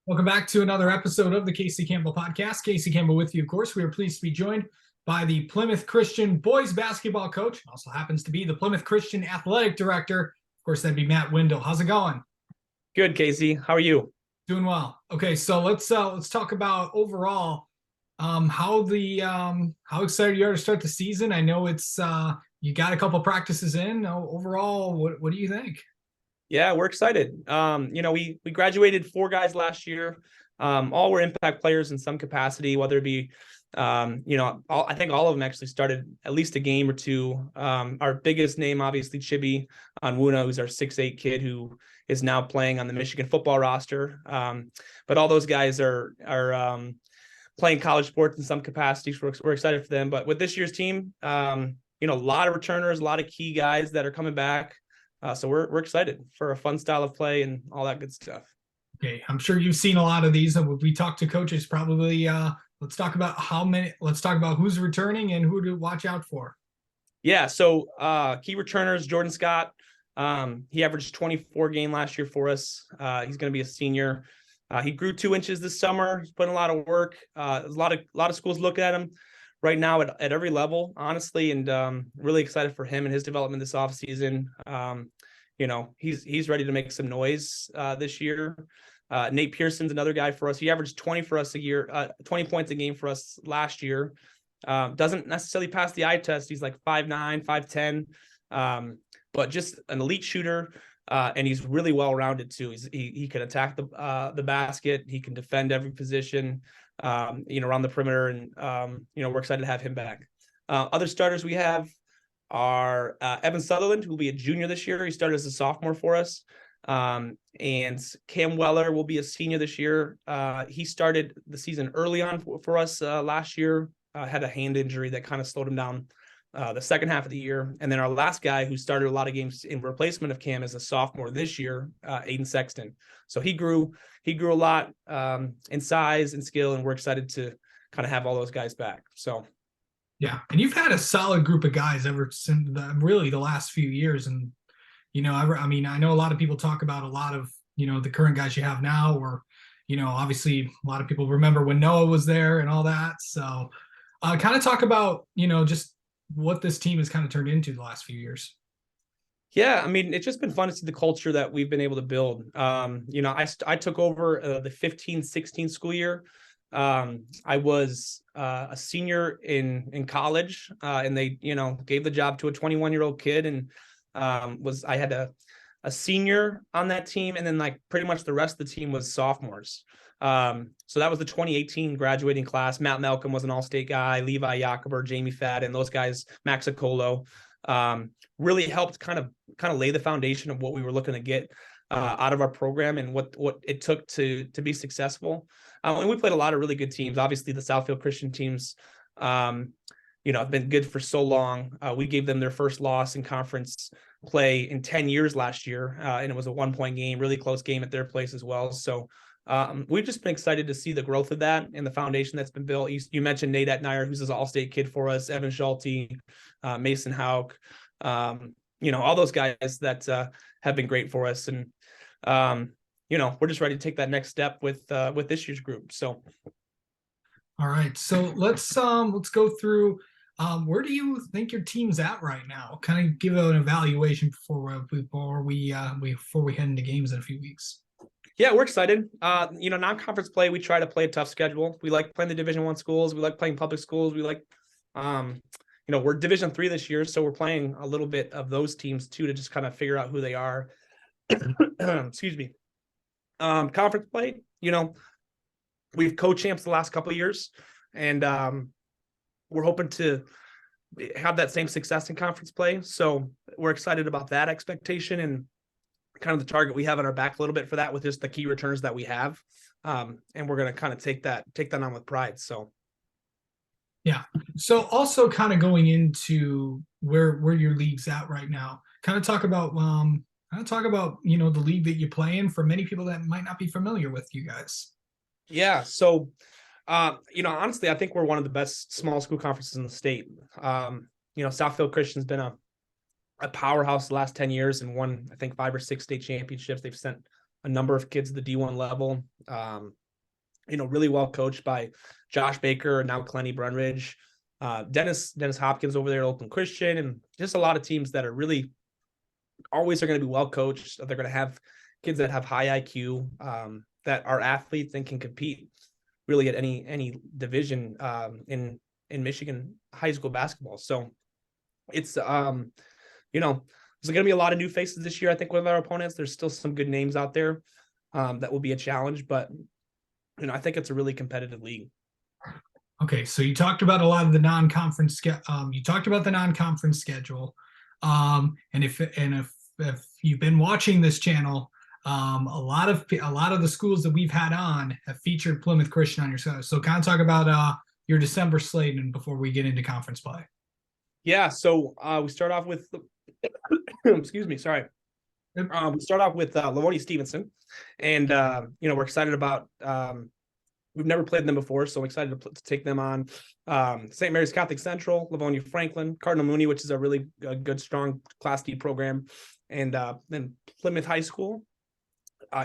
Welcome back to another episode of the Casey Campbell Podcast. Casey Campbell with you, of course. We are pleased to be joined by the Plymouth Christian boys basketball coach. Also happens to be the Plymouth Christian athletic director. Of course, that'd be Matt Wendle. How's it going? Good, Casey. How are you? Doing well. Okay, so let's talk about overall how excited you are to start the season. I know it's you got a couple practices in. Overall, what do you think? Yeah, we're excited. We graduated 4 guys last year. All were impact players in some capacity, whether it be, I think all of them actually started at least a game or two. Our biggest name, obviously, Chibi Onwuna, who's our 6'8" kid who is now playing on the Michigan football roster. But all those guys are playing college sports in some capacities. We're excited for them. But with this year's team, a lot of returners, a lot of key guys that are coming back. So we're excited for a fun style of play and all that good stuff. Okay, I'm sure you've seen a lot of these. And we talk to coaches, probably let's talk about let's talk about who's returning and who to watch out for. Yeah, so key returners, Jordan Scott. He averaged 24 game last year for us. He's going to be a senior. He grew 2 inches this summer. He's putting a lot of work. A lot of schools look at him right now at every level, honestly, and really excited for him and his development this offseason. He's ready to make some noise this year. Nate Pearson's another guy for us. He averaged 20 for us a year, 20 points a game for us last year. Doesn't necessarily pass the eye test. He's like 5'9", 5'10", but just an elite shooter. And he's really well-rounded too. He can attack the basket. He can defend every position, around the perimeter. And, we're excited to have him back. Other starters we have are Evan Sutherland, who will be a junior this year. He started as a sophomore for us. And Cam Weller will be a senior this year. He started the season early on for us last year, had a hand injury that kind of slowed him down the second half of the year. And then our last guy who started a lot of games in replacement of Cam as a sophomore this year, Aiden Sexton. So he grew a lot in size and skill, and we're excited to kind of have all those guys back. So. Yeah, and you've had a solid group of guys ever since really the last few years. And, I know a lot of people talk about a lot of, the current guys you have now, or, obviously a lot of people remember when Noah was there and all that. So kind of talk about, just what this team has kind of turned into the last few years. Yeah, it's just been fun to see the culture that we've been able to build. I took over the 15-16 school year. I was a senior in college, and they, gave the job to a 21-year-old kid, and I had a senior on that team, and then like pretty much the rest of the team was sophomores. So that was the 2018 graduating class. Matt Malcolm was an all-state guy, Levi Jacober, Jamie Fadden, those guys, Max Acolo, really helped kind of lay the foundation of what we were looking to get out of our program and what it took to be successful. And we played a lot of really good teams. Obviously, the Southfield Christian teams, have been good for so long. We gave them their first loss in conference play in 10 years last year, and it was a 1-point game, really close game at their place as well. So we've just been excited to see the growth of that and the foundation that's been built. You mentioned Nate Etnier, who's an all-state kid for us, Evan Schulte, Mason Hauk, all those guys that have been great for us. And we're just ready to take that next step with this year's group. So, all right. So let's go through. Where do you think your team's at right now? Kind of give an evaluation before we head into games in a few weeks. Yeah, we're excited. Non-conference play, we try to play a tough schedule. We like playing the Division I schools. We like playing public schools. We like, we're Division III this year, so we're playing a little bit of those teams too to just kind of figure out who they are. Excuse me. Conference play, we've co-champs the last couple of years, and we're hoping to have that same success in conference play. So we're excited about that expectation and kind of the target we have on our back a little bit for that with just the key returns that we have. And we're going to kind of take that on with pride. So. Yeah. So also kind of going into where your league's at right now, kind of talk about the league that you play in for many people that might not be familiar with you guys. Yeah. So, honestly, I think we're one of the best small school conferences in the state. Southfield Christian's been a powerhouse the last 10 years and won, I think, 5 or 6 state championships. They've sent a number of kids at the D1 level. Really well coached by Josh Baker, now Clenny Brunridge, Dennis Hopkins over there at Oakland Christian, and just a lot of teams that are really always are going to be well coached. They're going to have kids that have high IQ, that are athletes and can compete really at any division in Michigan high school basketball. So it's there's going to be a lot of new faces this year. I think with our opponents, there's still some good names out there that will be a challenge, but I think it's a really competitive league. Okay, so you talked about a lot of the non-conference. You talked about the non-conference schedule, and if you've been watching this channel, a lot of the schools that we've had on have featured Plymouth Christian on your show. So kind of talk about your December slate and before we get into conference play. Yeah, so we start off with excuse me, sorry. We start off with Livonia Stevenson, and we're excited about. We've never played them before, so I'm excited to take them on. St. Mary's Catholic Central, Livonia Franklin, Cardinal Mooney, which is a really good, strong Class D program, and then Plymouth High School,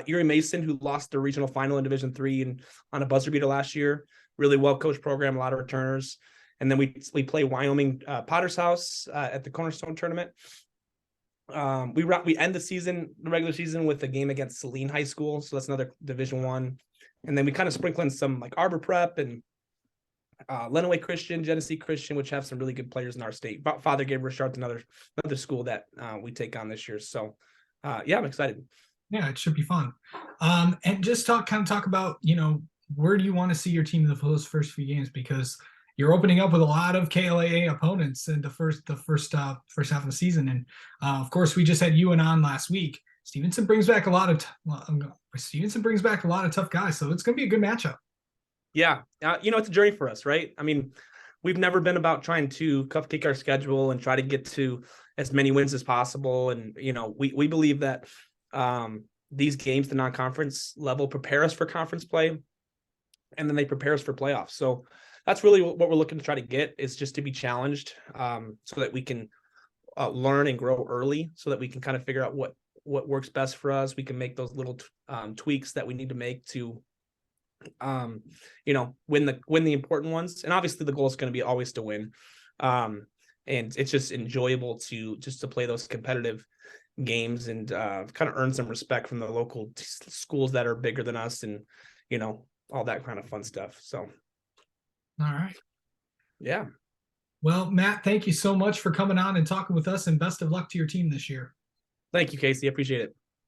Erie Mason, who lost the regional final in Division III and on a buzzer beater last year. Really well coached program, a lot of returners, and then we play Wyoming Potter's House at the Cornerstone tournament. We end the regular season with a game against Saline High School, so that's another Division I, and then we kind of sprinkle in some like Arbor Prep and Lenawee Christian, Genesee Christian, which have some really good players in our state. Father Gabriel Richard's another school that we take on this year. So yeah, I'm excited. Yeah, it should be fun. And just talk about where do you want to see your team in those first few games, because you're opening up with a lot of KLAA opponents in the first half of the season, and of course we just had UNN on last week. Stevenson brings back a lot of tough guys, so it's going to be a good matchup. Yeah, it's a journey for us, right? I mean, we've never been about trying to cupcake our schedule and try to get to as many wins as possible, and we believe that these games, the non-conference level, prepare us for conference play, and then they prepare us for playoffs. So that's really what we're looking to try to get, is just to be challenged, so that we can learn and grow early, so that we can kind of figure out what works best for us. We can make those little tweaks that we need to make to win the important ones. And obviously the goal is going to be always to win, and it's just enjoyable to play those competitive games and kind of earn some respect from the local schools that are bigger than us, and all that kind of fun stuff. So all right, yeah, well, Matt, thank you so much for coming on and talking with us, and best of luck to your team this year. Thank you, Casey. I appreciate it.